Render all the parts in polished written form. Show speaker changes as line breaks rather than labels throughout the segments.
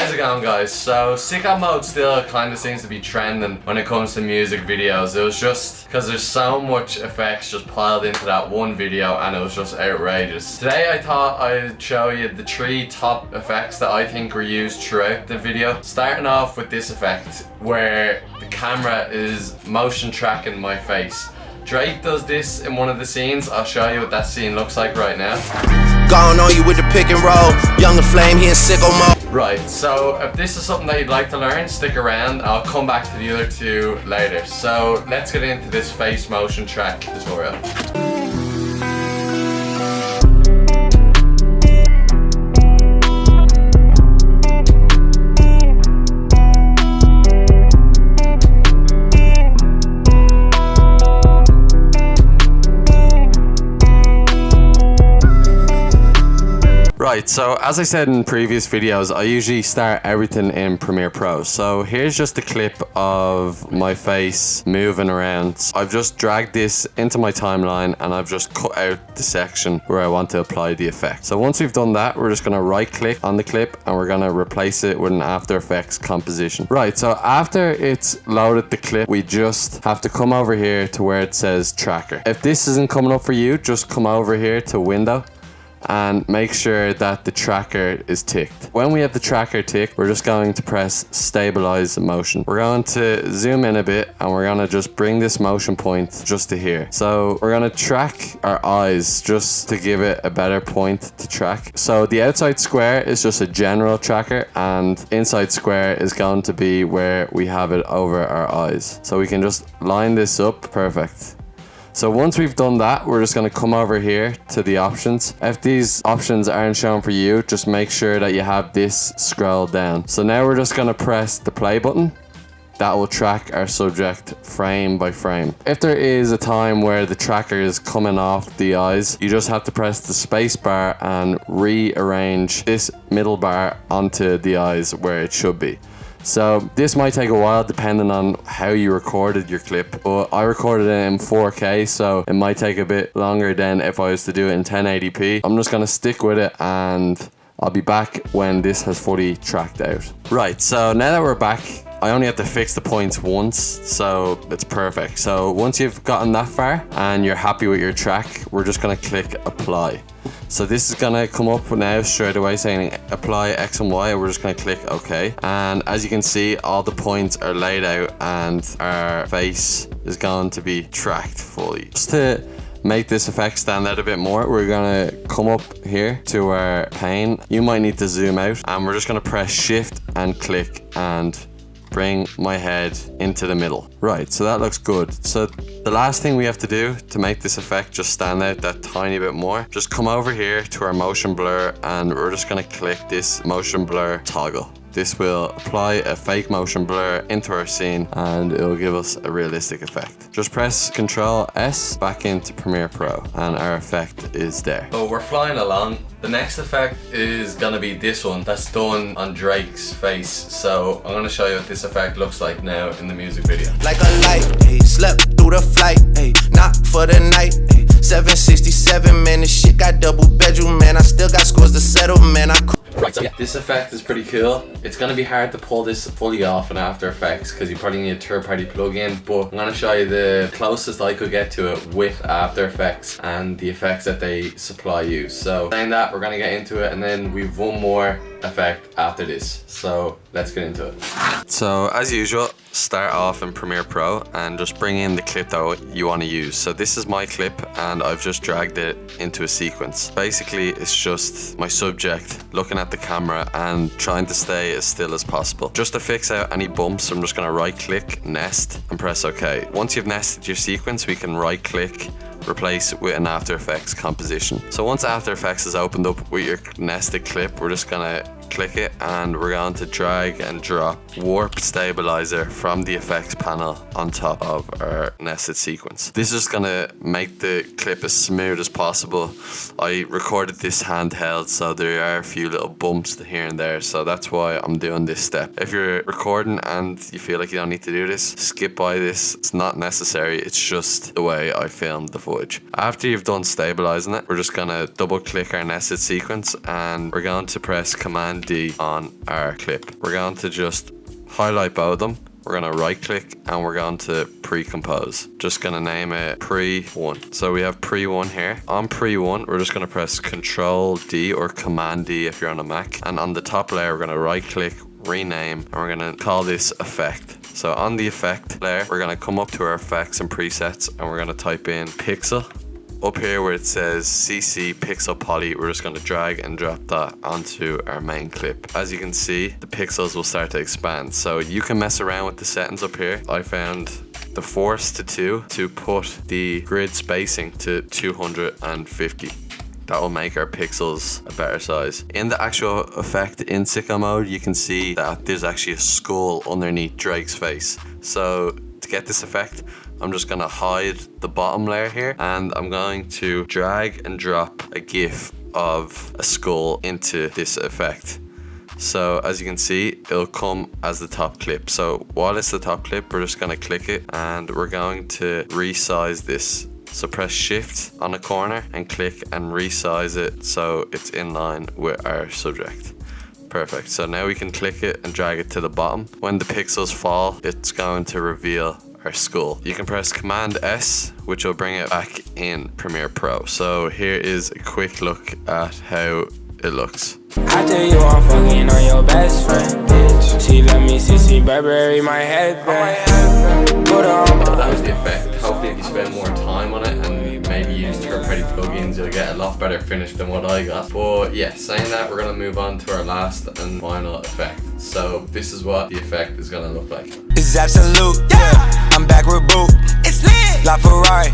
How's it going, guys? So sicko mode still kind of seems to be trending when it comes to music videos. It was just because there's so much effects just piled into that one video and it was just outrageous. Today I thought I'd show you the 3 top effects that I think were used throughout the video. Starting off with this effect where the camera is motion tracking my face. Drake does this in one of the scenes. I'll show you what that scene looks like right now.
Gone on you with the pick and roll. Younger flame here in sicko mode.
Right, so if this is something that you'd like to learn, stick around. I'll come back to the other 2 later. So let's get into this face motion track tutorial. Right, so as I said in previous videos, I usually start everything in Premiere Pro. So here's just a clip of my face moving around. I've just dragged this into my timeline and I've just cut out the section where I want to apply the effect. So once we've done that, we're just going to right click on the clip and we're going to replace it with an After Effects composition. Right, so after it's loaded the clip, we just have to come over here to where it says tracker. If this isn't coming up for you, just come over here to window and make sure that the tracker is ticked. When we have the tracker ticked, we're just going to press stabilize motion. We're going to zoom in a bit and we're going to just bring this motion point just to here. So we're going to track our eyes just to give it a better point to track. So the outside square is just a general tracker and inside square is going to be where we have it over our eyes. So we can just line this up. Perfect. So once we've done that, we're just going to come over here to the options. If these options aren't shown for you, just make sure that you have this scroll down. So now we're just going to press the play button. That will track our subject frame by frame. If there is a time where the tracker is coming off the eyes, you just have to press the space bar and rearrange this middle bar onto the eyes where it should be. So this might take a while depending on how you recorded your clip, but I recorded it in 4K, so it might take a bit longer than if I was to do it in 1080p. I'm just gonna stick with it and I'll be back when this has fully tracked out. Right, so now that we're back, I only have to fix the points once, so it's perfect. So once you've gotten that far and you're happy with your track, we're just gonna click apply. So this is gonna come up now straight away saying apply X and Y. We're just gonna click OK. And as you can see, all the points are laid out and our face is going to be tracked fully. Just to make this effect stand out a bit more, we're gonna come up here to our pane. You might need to zoom out and we're just gonna press shift and click and bring my head into the middle. Right, so that looks good. So the last thing we have to do to make this effect just stand out that tiny bit more, just come over here to our motion blur and we're just gonna click this motion blur toggle. This will apply a fake motion blur into our scene and it will give us a realistic effect. Just press Ctrl S back into Premiere Pro and our effect is there. So we're flying along. The next effect is gonna be this one that's done on Drake's face. So I'm gonna show you what this effect looks like now in the music video.
Like a light, hey, slept through the flight, hey, not for the night, hey, 767, man, this shit got double bedroom, man, I still got scores to settle, man,
Right, so yeah, this effect is pretty cool. It's going to be hard to pull this fully off in After Effects because you probably need a third-party plugin, but I'm going to show you the closest I could get to it with After Effects and the effects that they supply you. So saying that, we're going to get into it and then we've one more effect after this. So let's get into it. So as usual, start off in Premiere Pro and just bring in the clip that you want to use. So this is my clip and I've just dragged it into a sequence. Basically, it's just my subject looking at the camera and trying to stay as still as possible. Just to fix out any bumps, I'm just going to right click, nest and press OK. Once you've nested your sequence, we can right click, replace it with an After Effects composition. So once After Effects is opened up with your nested clip, we're just gonna click it and we're going to drag and drop warp stabilizer from the effects panel on top of our nested sequence. This is gonna make the clip as smooth as possible. I recorded this handheld, so there are a few little bumps here and there, so that's why I'm doing this step. If you're recording and you feel like you don't need to do this, skip by this. It's not necessary, it's just the way I filmed the footage. footage. After you've done stabilizing it, we're just gonna double click our nested sequence and we're going to press Command D on our clip. We're going to just highlight both of them. We're going to right click and we're going to pre-compose. Just going to name it pre-1. So we have pre-1 here. On pre-1, we're just going to press Control D or Command D if you're on a Mac. And on the top layer, we're going to right click, rename, and we're going to call this effect. So on the effect layer, we're going to come up to our effects and presets and we're going to type in pixel. Up here where it says CC Pixel Poly, we're just going to drag and drop that onto our main clip. As you can see, the pixels will start to expand. So you can mess around with the settings up here. I found the force to 2 to put the grid spacing to 250. That will make our pixels a better size. In the actual effect in sicko mode, you can see that there's actually a skull underneath Drake's face. So to get this effect, I'm just gonna hide the bottom layer here and I'm going to drag and drop a GIF of a skull into this effect. So as you can see, it'll come as the top clip. So while it's the top clip, we're just gonna click it and we're going to resize this. So press shift on the corner and click and resize it so it's in line with our subject. Perfect. So now we can click it and drag it to the bottom. When the pixels fall, it's going to reveal our skull. You can press Command S, which will bring it back in Premiere Pro. So here is a quick look at how it looks.
I tell you I'm fucking on your best friend. She let me see Burberry my headband. Put on.
That was the effect. Hopefully if you spend more time on it and maybe use third-party plugins, you'll get a lot better finish than what I got. But yeah, saying that, we're gonna move on to our last and final effect. So this is what the effect is gonna look like.
It's absolute, yeah. I'm back with Boot. It's lit. La Ferrari,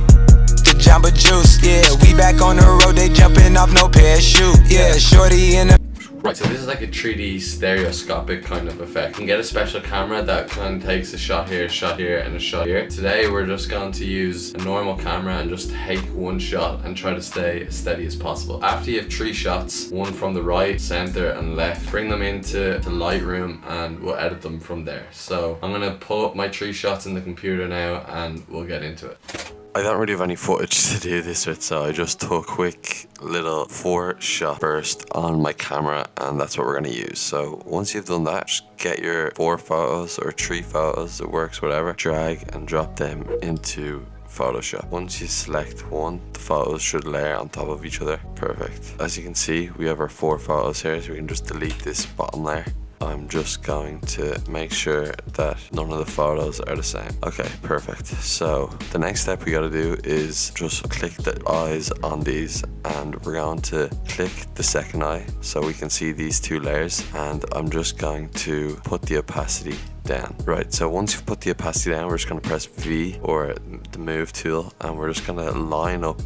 the Jamba Juice, yeah. We back on the road, they jumping off no parachute, yeah. Shorty in the.
Right, so this is like a 3D stereoscopic kind of effect. You can get a special camera that kind of takes a shot here, and a shot here. Today we're just going to use a normal camera and just take one shot and try to stay as steady as possible. After you have 3 shots, one from the right, center and left, bring them into Lightroom and we'll edit them from there. So I'm gonna pull up my 3 shots in the computer now and we'll get into it. I don't really have any footage to do this with, so I just took a quick little 4-shot burst on my camera and that's what we're going to use. So once you've done that, just get your 4 photos or 3 photos, it works, whatever, drag and drop them into Photoshop. Once you select one, the photos should layer on top of each other. Perfect. As you can see, we have our 4 photos here, so we can just delete this bottom layer. I'm just going to make sure that none of the photos are the same. Okay, perfect. So the next step we gotta do is just click the eyes on these and we're going to click the second eye so we can see these 2 layers, and I'm just going to put the opacity down. Right, so once you've put the opacity down, we're just gonna press V or the move tool and we're just gonna line up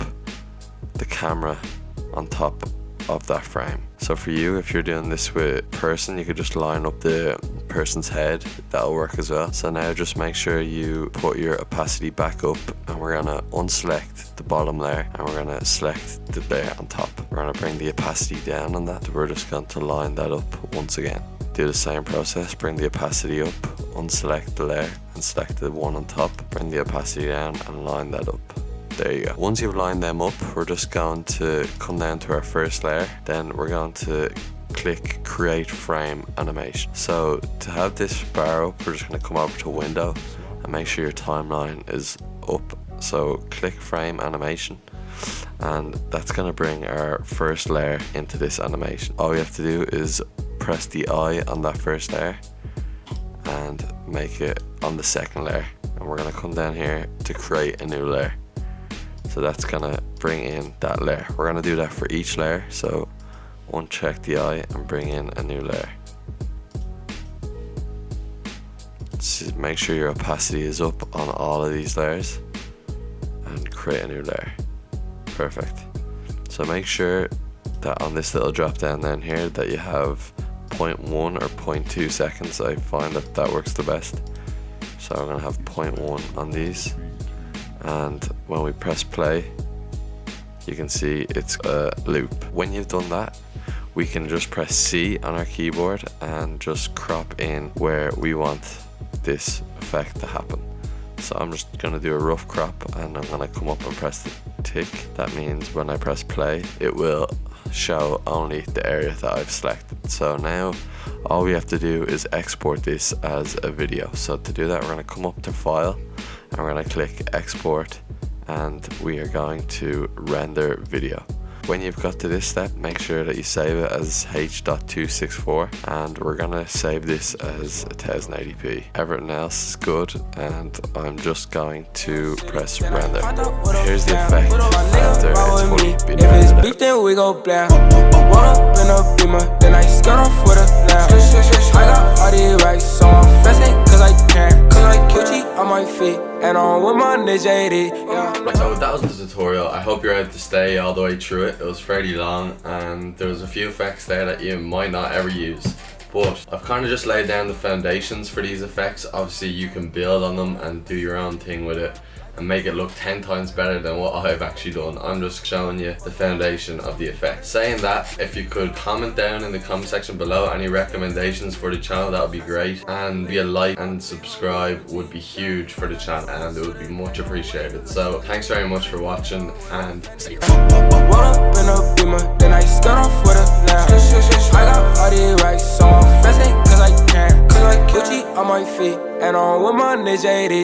the camera on top of that frame. So for you, if you're doing this with person, you could just line up the person's head. That'll work as well. So now just make sure you put your opacity back up and we're gonna unselect the bottom layer and we're gonna select the layer on top. We're gonna bring the opacity down on that. We're just going to line that up once again. Do the same process, bring the opacity up, unselect the layer and select the one on top, bring the opacity down and line that up. There you go. Once you've lined them up, we're just going to come down to our first layer. Then we're going to click create frame animation. So to have this bar up, we're just going to come over to window and make sure your timeline is up. So click frame animation and that's going to bring our first layer into this animation. All we have to do is press the eye on that first layer and make it on the second layer. And we're going to come down here to create a new layer. So that's gonna bring in that layer. We're gonna do that for each layer. So uncheck the eye and bring in a new layer. So make sure your opacity is up on all of these layers and create a new layer. Perfect. So make sure that on this little drop down down here that you have 0.1 or 0.2 seconds. I find that that works the best. So I'm gonna have 0.1 on these. And when we press play, you can see it's a loop. When you've done that, we can just press C on our keyboard and just crop in where we want this effect to happen. So I'm just gonna do a rough crop, and I'm gonna come up and press the tick. That means when I press play, it will show only the area that I've selected. So now all we have to do is export this as a video. So to do that, we're gonna come up to file, and we're gonna click export, and we are going to render video. When you've got to this step, make sure that you save it as H.264, and we're gonna save this as 1080p. Everything else is good, and I'm just going to press render. Here's the effect after it's fully been rendered.
If it's beef, then we go blam. One up in a beamer, then I skirt off with a lamb. I got all these racks, so I'm flexing cause I can. Gucci on my feet, and I'm with my nigga JD.
Right, so that was the tutorial. I hope you're able to stay all the way through it. It was fairly long, and there was a few effects there that you might not ever use. But I've kind of just laid down the foundations for these effects. Obviously you can build on them and do your own thing with it and make it look 10 times better than what I've actually done. I'm just showing you the foundation of the effect. Saying that, if you could comment down in the comment section below any recommendations for the channel, that would be great. And be a like and subscribe would be huge for the channel, and it would be much appreciated. So thanks very much for watching, and see you.
I got all these racks, so I'm flexing cause I can. Gucci on my feet, and I'm with my nigga JD.